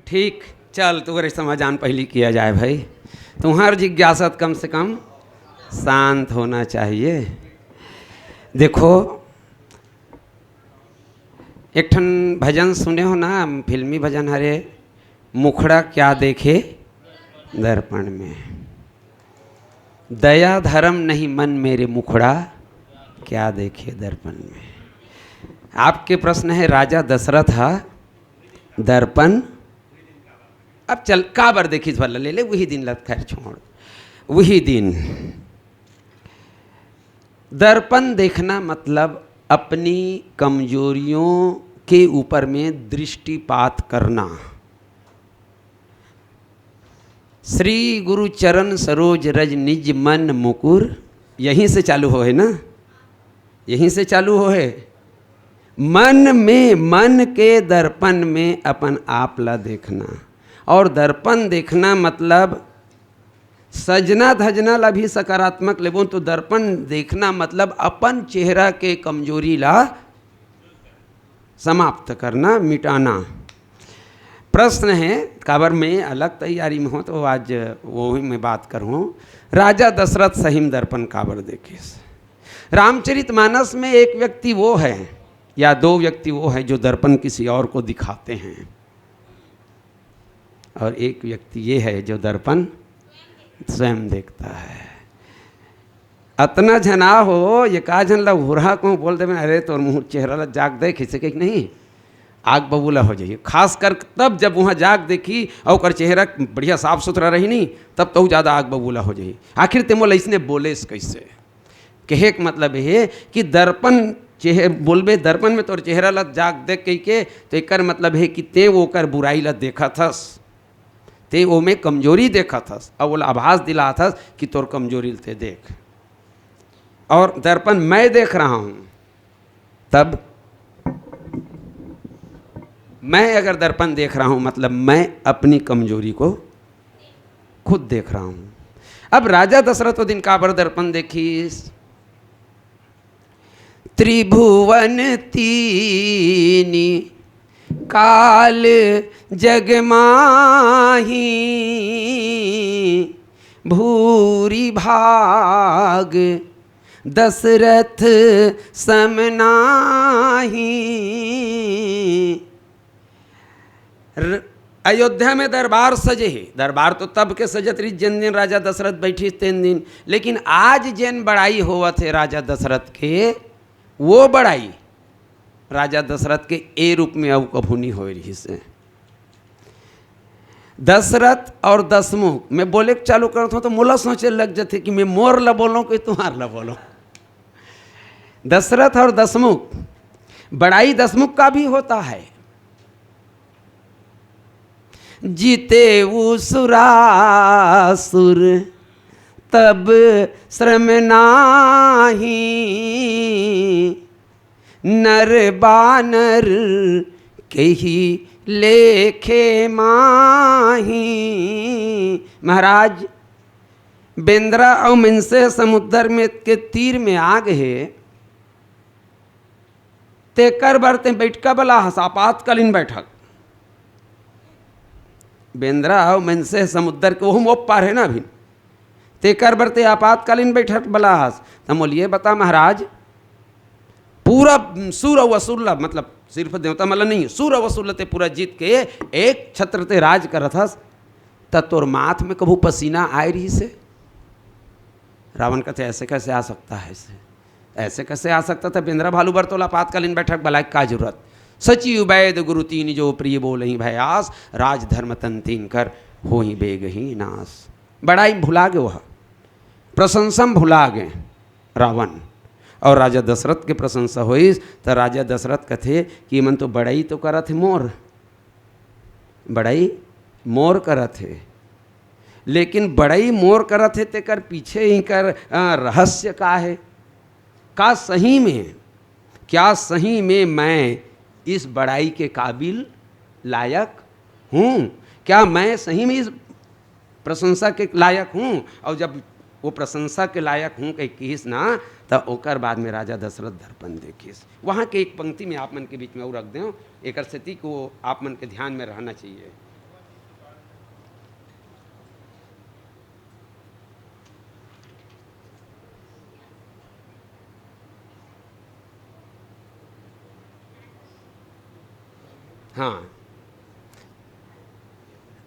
ठीक, चल तुम्हारे समाधान पहले किया जाए भाई। तुम्हार जिज्ञासा कम से कम शांत होना चाहिए। देखो, एक ठन भजन सुने हो ना, फिल्मी भजन हरे, मुखड़ा क्या देखे दर्पण में, दया धर्म नहीं मन मेरे मुखड़ा क्या देखे दर्पण में। आपके प्रश्न है राजा दशरथ हा दर्पण, अब चल काबर देखी भला ले ले, वही दिन लत खैर छोड़, वही दिन। दर्पण देखना मतलब अपनी कमजोरियों के ऊपर में दृष्टिपात करना। श्री गुरु चरण सरोज रज निज मन मुकुर, यहीं से चालू हो है ना, यहीं से चालू हो है। मन में, मन के दर्पण में अपन आप ला देखना। और दर्पण देखना मतलब सजना धजना ला भी सकारात्मक लेबो तो दर्पण देखना मतलब अपन चेहरा के कमजोरी ला समाप्त करना, मिटाना। प्रश्न है काबर में अलग तैयारी में हो तो आज वो ही मैं बात करूँ। राजा दशरथ सहीम दर्पण काबर देखे। रामचरितमानस में एक व्यक्ति वो है या दो व्यक्ति वो है जो दर्पण किसी और को दिखाते हैं, और एक व्यक्ति ये है जो दर्पण स्वयं देखता है। अतना झना हो ये का झन ला हुरहा को बोल दे, अरे तोर मुँह चेहरा ला जाग देख, इसे कहीं नहीं आग बबूला हो जाइए। खास कर तब जब वहाँ जाग देखी और कर चेहरा बढ़िया साफ सुथरा रही नहीं, तब तो ज़्यादा आग बबूला हो जाइए। आखिर तेमोल इसने बोले कैसे, कहे का मतलब है कि दर्पण बोलबे दर्पण में तोर चेहरा ला जाग देख कही के, तो एक मतलब है कि ते वो कर बुराई ला देखा थस, ते वो में कमजोरी देखा थस, और वो आभास दिला थस कि तोर कमजोरी ते देख। और दर्पण मैं देख रहा हूँ, तब मैं अगर दर्पण देख रहा हूँ मतलब मैं अपनी कमजोरी को खुद देख रहा हूँ। अब राजा दशरथ दिन काबर दर्पण देखीस, त्रिभुवन तीनी काल जगमाही, भूरी भाग दशरथ समनाही। अयोध्या में दरबार सजे है, दरबार तो तब के सजत रही जिन दिन राजा दशरथ बैठी तीन दिन, लेकिन आज जिन बड़ाई हुआ थे राजा दशरथ के, वो बड़ाई राजा दशरथ के ए रूप में अब कभू नहीं हो रही से। दशरथ और दशमुख मैं बोले चालू करता हूँ तो मोला सोचे लग जाते कि मैं मोर ला बोलूँ कि तुम्हार ला बोलूँ। दशरथ और दशमुख, बड़ाई दशमुख का भी होता है। जीते वो सुरासुर तब श्रम नाही, नर बानर कही लेखे माही। महाराज बेंद्रा और मिनसे समुद्र में के तीर में आग है, तेकर बरते बैठका बला आपातकालीन बैठक। बेंद्रा और मिनसे समुद्र के वो पार है ना अभी, तेकर बरते आपातकालीन बैठक बलास। हम बोलिए बता महाराज, पूरा सूर वसूल मतलब सिर्फ देवता मतलब नहीं, सूर वसूल ते पूरा जीत के एक छत्र ते राज करत हस, तब तोर माथ में कभू पसीना आए रही से। रावण कहते ऐसे कैसे आ सकता है, ऐसे कैसे आ सकता था। बेंद्रा भालू बरतोला आपातकालीन बैठक बलाई का जरूरत, सचिव वैद गुरु तीन जो प्रिय बोल ही भयास, राज धर्म तन तीन कर हो ही बेग ही नाश। बड़ाई भुला गए, वह प्रशंसम भुला गए रावण। और राजा दशरथ के प्रशंसा हुई तो राजा दशरथ कथे कि मन तो बड़ाई तो करत है मोर, बड़ाई मोर करत है, लेकिन बड़ाई मोर करत है तेकर पीछे ही कर रहस्य का है। का सही में, क्या सही में मैं इस बड़ाई के काबिल लायक हूँ? क्या मैं सही में इस प्रशंसा के लायक हूँ? और जब वो प्रशंसा के लायक हूँ कहीं किस ना, तब ओकर बाद में राजा दशरथ दर्पण देखिस। वहाँ के एक पंक्ति में आप मन के बीच में और रख दें, एक स्थिति को आप मन के ध्यान में रहना चाहिए। हाँ,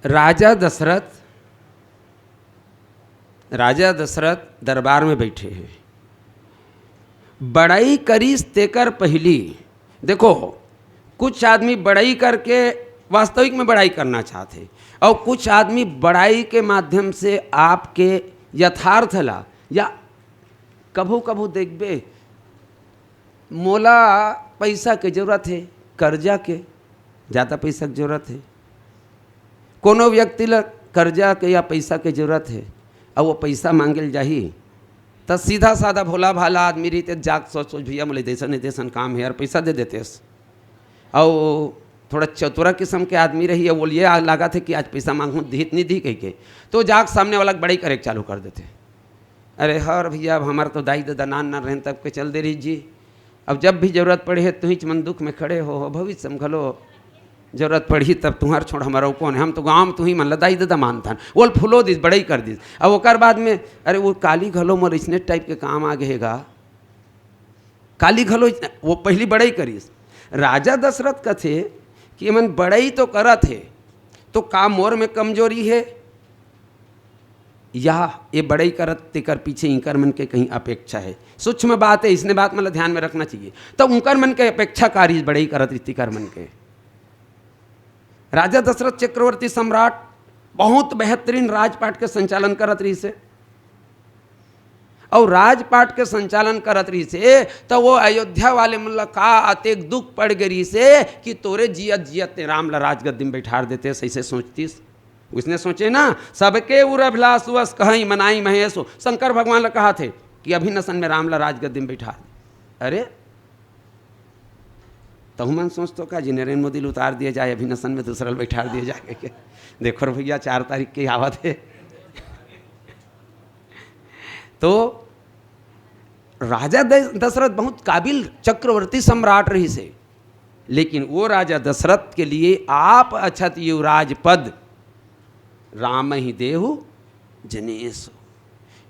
राजा दशरथ दरबार में बैठे हैं। बड़ाई करीस तेकर पहली। देखो, कुछ आदमी बड़ाई करके वास्तविक में बड़ाई करना चाहते, और कुछ आदमी बड़ाई के माध्यम से आपके यथार्थ ला, या कभू कभू देखबे मोला पैसा के जरूरत है, कर्जा के ज़्यादा पैसा की जरूरत है, कोनो व्यक्ति ला कर्जा के या पैसा के जरूरत है, और वो पैसा मांगल जाही तो सीधा साधा भोला भाला आदमी रही जाग सोच भैया मोले देसन काम है यार, पैसा दे देते। और थोड़ा चतुरा किस्म के आदमी रही है, वो ये लगा थे कि आज पैसा मांगूँ धित नहीं दी कह के, तो जाग सामने वाला बड़ाई करे चालू कर देते। अरे हर भैया अब हमारा तो दाई दादा नान ना रहें तब के चल दे रही जी, अब जब भी जरूरत पड़े है तुम मन दुख में खड़े हो, भविष्य समझलो जरूरत पड़ी तब तुम्हार छोड़ हमारा कौन है, हम तो गाँव में तुम ही मन दाई दादा मानता वो फुलो दिस बड़ाई कर दिस। अब ओकर बाद में अरे वो काली घलो मोर इसने टाइप के काम आ गएगा, काली घलो वो पहली बड़ाई करीस। राजा दशरथ का थे कि मन बड़ाई तो करत है, तो का मोर में कमजोरी है या ये बड़ाई करत तेकर पीछे इंकर मन के कहीं अपेक्षा है। सूक्ष्म बात है, इसने बात मतलब ध्यान में रखना चाहिए। तो उनकर मन के अपेक्षा कारी बड़ाई करत रीतिकर मन के। राजा दशरथ चक्रवर्ती सम्राट बहुत बेहतरीन राजपाट के संचालन करत रही से, और राजपाट के संचालन करत रही से तो वो अयोध्या वाले मतलब का अतेक दुख पड़ गई से कि तोरे जियत जियत ने राम ला राजगद्दी में बैठार देते। सही से सोचतीस, उसने सोचे ना सबके उरभिलास वस कहीं मनाई महेशो। शंकर भगवान ने कहा थे कि अभिनसन में राम ला राजगद्दी में बैठा दे। अरे तो मन सोचतो का जी नरेंद्र मोदी उतार दिया जाए, अभिनसन में दूसरा बैठा दिया जाए के। देखो भैया 4 तारीख की आवत है। तो राजा दशरथ बहुत काबिल चक्रवर्ती सम्राट रही से, लेकिन वो राजा दशरथ के लिए आप अछत युवराज पद राम ही देहु जनेसु।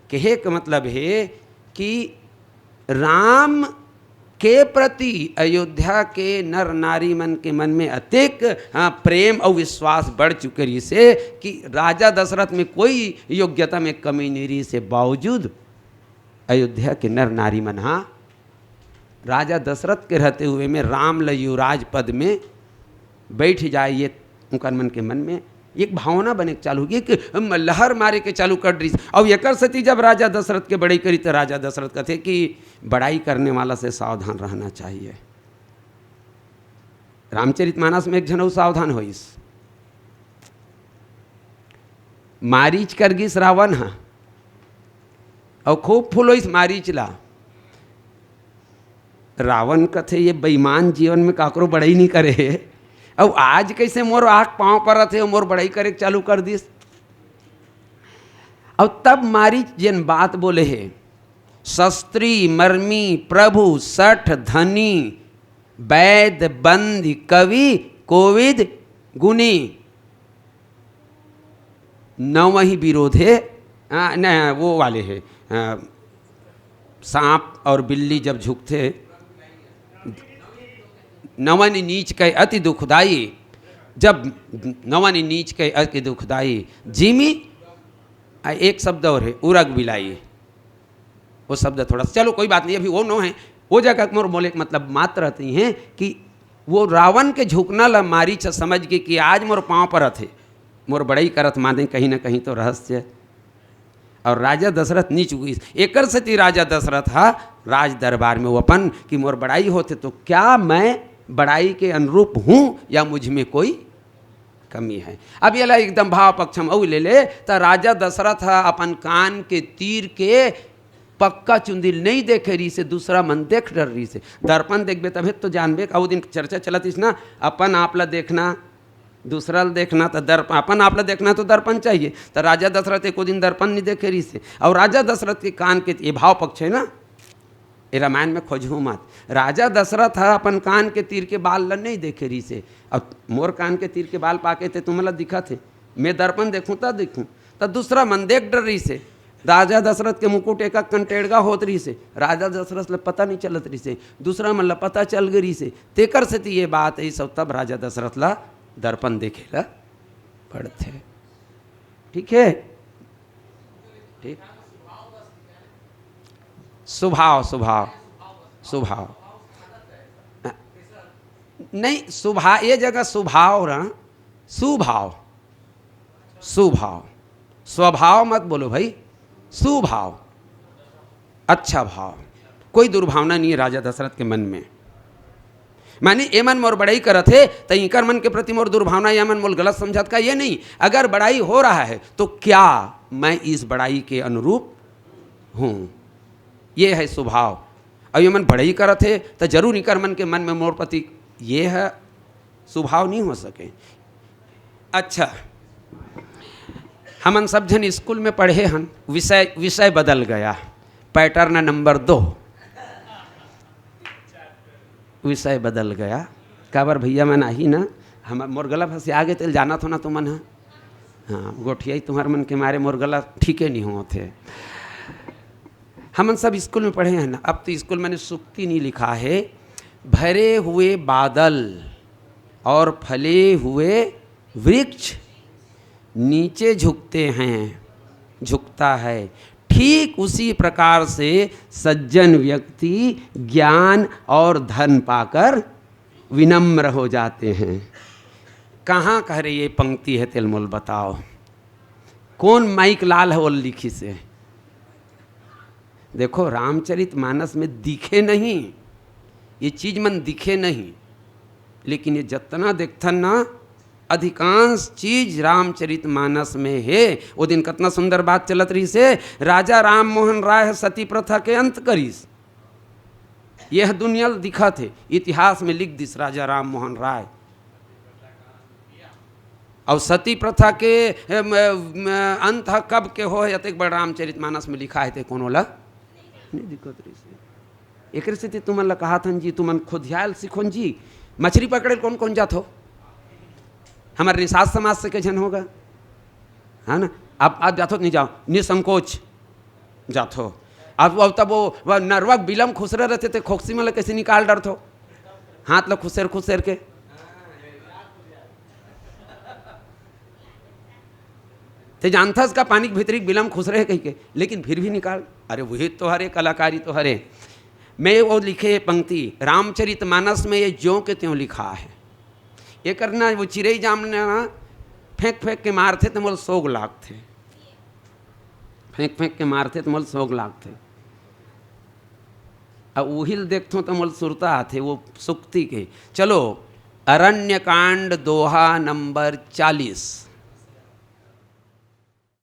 कहे का मतलब है कि राम के प्रति अयोध्या के नर नारी मन के मन में अत्यधिक प्रेम और विश्वास बढ़ चुके रही से कि राजा दशरथ में कोई योग्यता में कमी नहीं रही से बावजूद अयोध्या के नर नारी मन राजा दशरथ के रहते हुए में राम ल युवराज पद में बैठ जाए, ये उनका मन के मन में एक भावना बने चालू होगी कि लहर मारे के चालू कर रही। और एक सती जब राजा दशरथ के बड़ाई करी तो राजा दशरथ कहते कि बड़ाई करने वाला से सावधान रहना चाहिए। रामचरितमानस में एक जनऊ सावधान होइस, मारीच कर गिस रावण हा और खूब फूलोइस मारीच ला। रावण कथे ये बेईमान जीवन में काकरो बड़ाई नहीं करे है, अब आज कैसे मोर आँख पाँव पर थे मोर बड़ाई करे चालू कर दिस। अब तब मारी जिन बात बोले है शस्त्री मर्मी प्रभु सठ धनी वैद बंदी कवि कोविद गुनी नव ही विरोध है। न वो वाले है सांप और बिल्ली जब झुकते नवन नीच के अति दुखदाई, जब नवन नीच के अति दुखदाई जिमी एक शब्द और है उरग बिलाई, वो शब्द थोड़ा चलो कोई बात नहीं अभी वो नो है। वो जगह मोर बोले मतलब मात्र रहती हैं कि वो रावण के झुकना ला मारी छ समझ के कि आज मोर पाँव पर थे मोर बड़ाई करत माने कहीं ना कहीं तो रहस्य। और राजा दशरथ नीच हुई एकर सती राजा दशरथ राज दरबार में वो अपन कि मोर बड़ाई होते तो क्या मैं बड़ाई के अनुरूप हूँ या मुझ में कोई कमी है। अब ये ला एकदम भाव पक्षम औ ले ले तो राजा दशरथ अपन कान के तीर के पक्का चुंदिल नहीं देखे रही से दूसरा मन देख डर रही से। दर्पण देखबे तभी तो जानबे। और दिन चर्चा चलत इस ना अपन आपला देखना दूसरा देखना तो दर्पण अपन आपला देखना तो दर्पण चाहिए। तो राजा दशरथ एको दिन दर्पण नहीं देखे रही से। और राजा दशरथ के कान के ये भाव पक्ष है ना, ये रामायण में खोजू मत। राजा दशरथ अपन कान के तीर के बाल नहीं देखे रही से। अब मोर कान के तीर के बाल पाके थे तुम्हारा दिखा थे, मैं दर्पण देखूँ तब देखूँ तो दूसरा मन देख डर रही से। राजा दशरथ के मुकुट एक कंटेड़गा होत रही से, राजा दशरथ ले पता नहीं चलत रही से, दूसरा मन ला पता चल गई से, तेकर से ये बात है सब। तब राजा दशरथ ला दर्पण देखेला पड़ते। ठीक है, ठीक। स्वभाव स्वभाव स्वभाव नहीं, स्वभाव ये जगह स्वभाव रहा, सुभाव सुभाव, स्वभाव मत बोलो भाई, सुभाव, अच्छा भाव, कोई दुर्भावना नहीं है राजा दशरथ के मन में। माने ये मन मोर बड़ाई करत है तो इकर मन के प्रति मोर दुर्भावना या मन मोर गलत समझत का, ये नहीं। अगर बड़ाई हो रहा है तो क्या मैं इस बड़ाई के अनुरूप हूँ, ये है स्वभाव। और ये मन बड़ाई करत है तो जरूर इकर मन के मन में मोर प्रति ये है स्वभाव नहीं हो सके। अच्छा, हमन सब जन स्कूल में पढ़े हन, विषय बदल गया, पैटर्न नंबर 2 विषय बदल गया। काबर भैया मन आही ना, हम मोर गला फंसे आगे तेल जाना तो ना तुम मन, हाँ गोठिया तुम्हारे मन के मारे मोर गला ठीके नहीं होते। हमन सब स्कूल में पढ़े हैं ना। अब तो स्कूल मैंने सूक्ति नहीं लिखा है, भरे हुए बादल और फले हुए वृक्ष नीचे झुकते हैं, झुकता है, ठीक उसी प्रकार से सज्जन व्यक्ति ज्ञान और धन पाकर विनम्र हो जाते हैं। कहाँ कह रही ये पंक्ति है तिलमुल बताओ, कौन माइक लाल है वो लिखी से? देखो रामचरितमानस में दिखे नहीं, ये चीज मन दिखे नहीं, लेकिन ये जितना देखथन ना अधिकांश चीज रामचरितमानस में है। वो दिन कितना सुंदर बात चलत रही से, राजा राम मोहन राय सती प्रथा के अंत करीस, यह दुनिया दिखा थे, इतिहास में लिख दिस राजा राम मोहन राय। और सती प्रथा के अंत कब के हो यतेक बड़ रामचरितमानस में लिखा है थे, कोनो ला नहीं दिक्कत रही से। एक स्थिति तुमन ला कहा था जी, तुमन खुदियाल सिखोन जी, मछली पकड़े कौन कौन जात हो? हमारे निषाद समाज से के जन होगा, है ना? आप जातो नहीं जाओ, निसंकोच जातो। अब तब वो नरवक बिलम खुसरे रहते थे, खोक्सी में कैसे निकाल डर थो, हाथ लो खुसेर खुसेर के। ते जानता इसका पानी के भीतरी बिलम खुसरे है कहीं के, लेकिन फिर भी निकाल। अरे वही तो हरे कलाकारी तो हरे। मैं वो लिखे पंक्ति रामचरितमानस में ये ज्यों के त्यों लिखा है। ये करना वो चिड़ई जामने ना फेंक फेंक के मारते तो मोल 100 लाख थे, फेंक फेंक के मारते तो मोल 100 लाख थे। अब उहिल देखते तो मोल सुरता आते वो सुक्ति के। चलो अरण्य कांड दोहा नंबर 40।